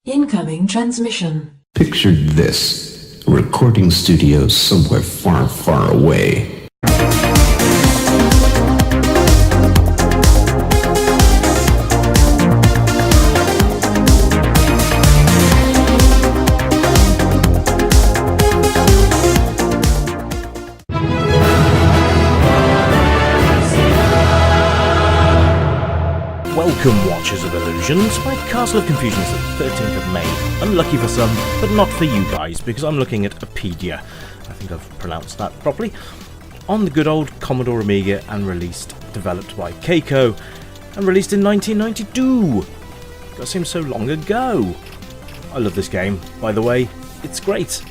Incoming transmission. Picture this. A recording studio somewhere far, far away. Welcome, Watchers of Illusions. My Castle of Confusion is the 13th of May. Unlucky for some, but not for you guys, because I'm looking at Apidya. I think I've pronounced that properly. On the good old Commodore Amiga and developed by Kaiko, and released in 1992. That seems so long ago. I love this game, by the way. It's great.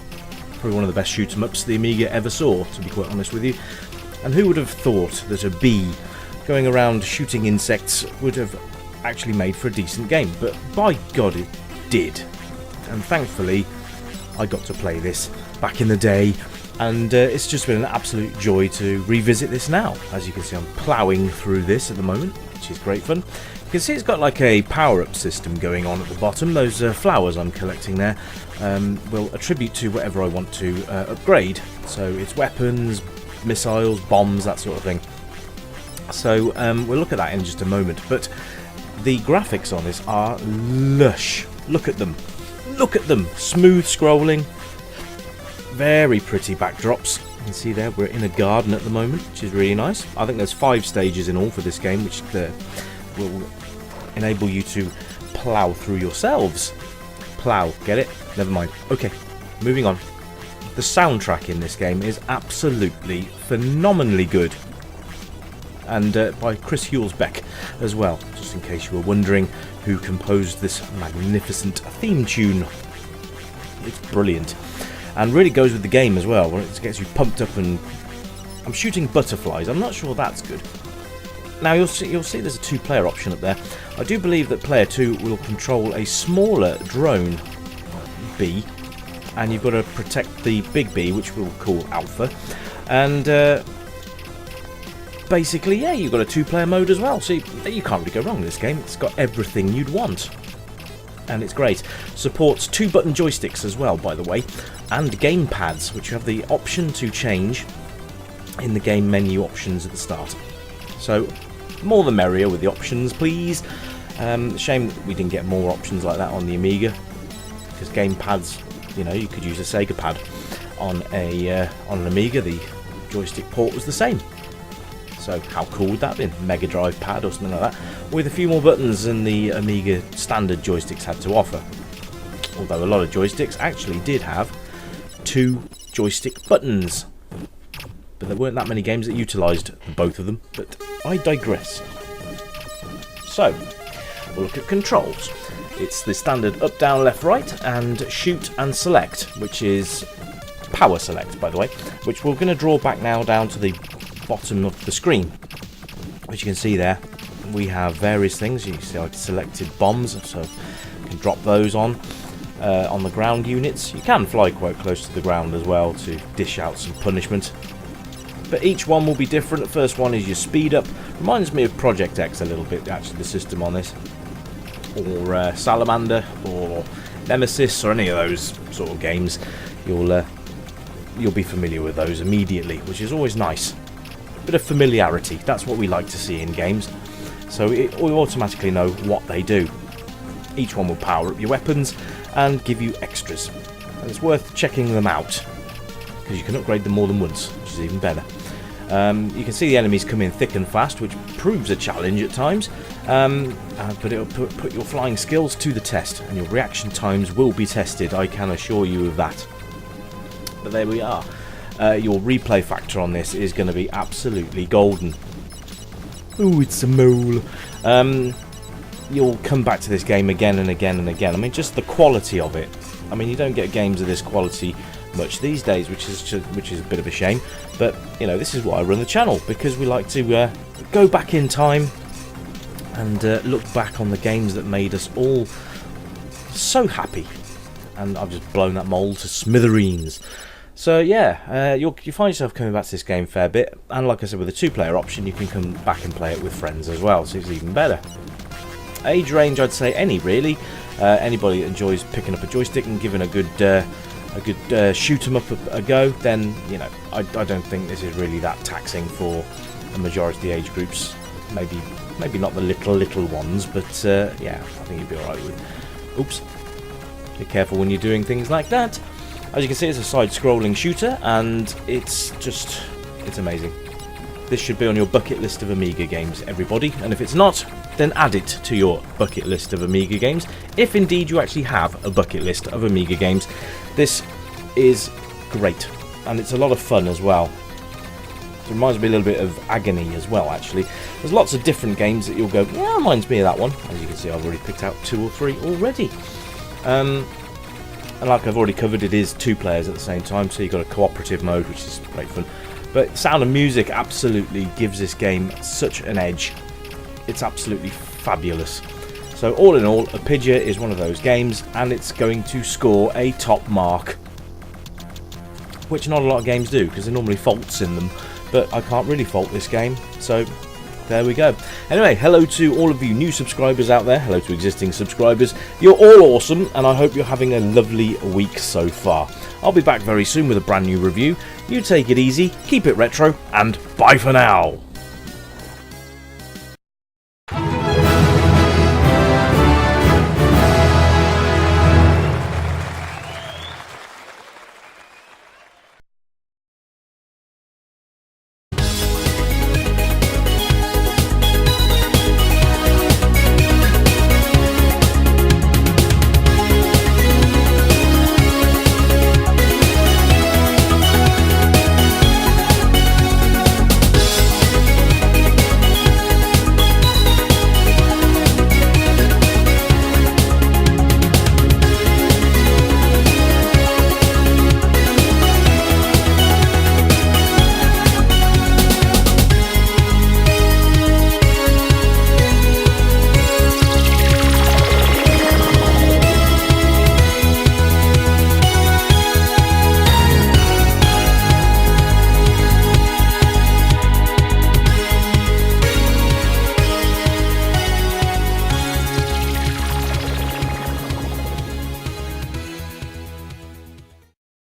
Probably one of the best shoot-'em-ups the Amiga ever saw, to be quite honest with you. And who would have thought that a bee going around shooting insects would have actually made for a decent game, but by God it did. And thankfully I got to play this back in the day, and it's just been an absolute joy to revisit this now. As you can see, I'm ploughing through this at the moment, which is great fun. You can see it's got like a power-up system going on at the bottom. Those flowers I'm collecting there will attribute to whatever I want to upgrade, so it's weapons, missiles, bombs, that sort of thing. So we'll look at that in just a moment, but the graphics on this are lush. Look at them. Look at them. Smooth scrolling. Very pretty backdrops. You can see there we're in a garden at the moment, which is really nice. I think there's 5 stages in all for this game, which will enable you to plough through yourselves. Plough, get it? Never mind. Okay, moving on. The soundtrack in this game is absolutely phenomenally good. And by Chris Hülsbeck as well, just in case you were wondering who composed this magnificent theme tune. It's brilliant, and really goes with the game as well, where it gets you pumped up. And I'm shooting butterflies. I'm not sure that's good. Now you'll see there's a 2-player option up there. I do believe that player 2 will control a smaller drone bee, and you've got to protect the big bee, which we'll call Alpha, and basically, yeah, you've got a 2-player mode as well, so you can't really go wrong with this game. It's got everything you'd want, and it's great. Supports 2-button joysticks as well, by the way, and game pads, which you have the option to change in the game menu options at the start. So, more the merrier with the options, please. Shame that we didn't get more options like that on the Amiga, because game pads, you know, you could use a Sega pad on an Amiga. The joystick port was the same. So how cool would that have been? Mega Drive pad or something like that, with a few more buttons than the Amiga standard joysticks had to offer. Although a lot of joysticks actually did have 2 joystick buttons. But there weren't that many games that utilised both of them, but I digress. So, we'll look at controls. It's the standard up, down, left, right, and shoot and select, which is power select, by the way, which we're going to draw back now down to the bottom of the screen. As you can see there, we have various things. You can see I've selected bombs, so you can drop those on the ground units. You can fly quite close to the ground as well to dish out some punishment, but each one will be different. The first one is your speed up. Reminds me of Project X a little bit, actually, the system on this, or Salamander, or Nemesis, or any of those sort of games. You'll be familiar with those immediately, which is always nice. Bit of familiarity, that's what we like to see in games, so we automatically know what they do. Each one will power up your weapons and give you extras, and it's worth checking them out, because you can upgrade them more than once, which is even better. You can see the enemies come in thick and fast, which proves a challenge at times, but it'll put your flying skills to the test, and your reaction times will be tested, I can assure you of that. But there we are. Your replay factor on this is going to be absolutely golden. Oh, it's a mole. You'll come back to this game again and again and again. I mean, just the quality of it. I mean, you don't get games of this quality much these days, which is a bit of a shame. But you know, this is why I run the channel, because we like to go back in time and look back on the games that made us all so happy. And I've just blown that mole to smithereens. So yeah, you find yourself coming back to this game a fair bit, and like I said, with a 2-player option you can come back and play it with friends as well, so it's even better. Age range, I'd say any really. Anybody that enjoys picking up a joystick and giving a good shoot 'em up a go, then you know I don't think this is really that taxing for a majority of the age groups. Maybe not the little ones, but yeah, I think you'd be alright with. Oops. Be careful when you're doing things like that. As you can see, it's a side-scrolling shooter, and it's amazing. This should be on your bucket list of Amiga games, everybody, and if it's not, then add it to your bucket list of Amiga games, if indeed you actually have a bucket list of Amiga games. This is great, and it's a lot of fun as well. It reminds me a little bit of Agony as well, actually. There's lots of different games that you'll go, yeah, reminds me of that one. As you can see, I've already picked out 2 or 3 already. And like I've already covered, it is 2 players at the same time, so you've got a cooperative mode, which is great fun. But Sound and Music absolutely gives this game such an edge. It's absolutely fabulous. So all in all, Apidya is one of those games, and it's going to score a top mark, which not a lot of games do, because there are normally faults in them, but I can't really fault this game, so there we go. Anyway, hello to all of you new subscribers out there, hello to existing subscribers. You're all awesome, and I hope you're having a lovely week so far. I'll be back very soon with a brand new review. You take it easy, keep it retro, and bye for now.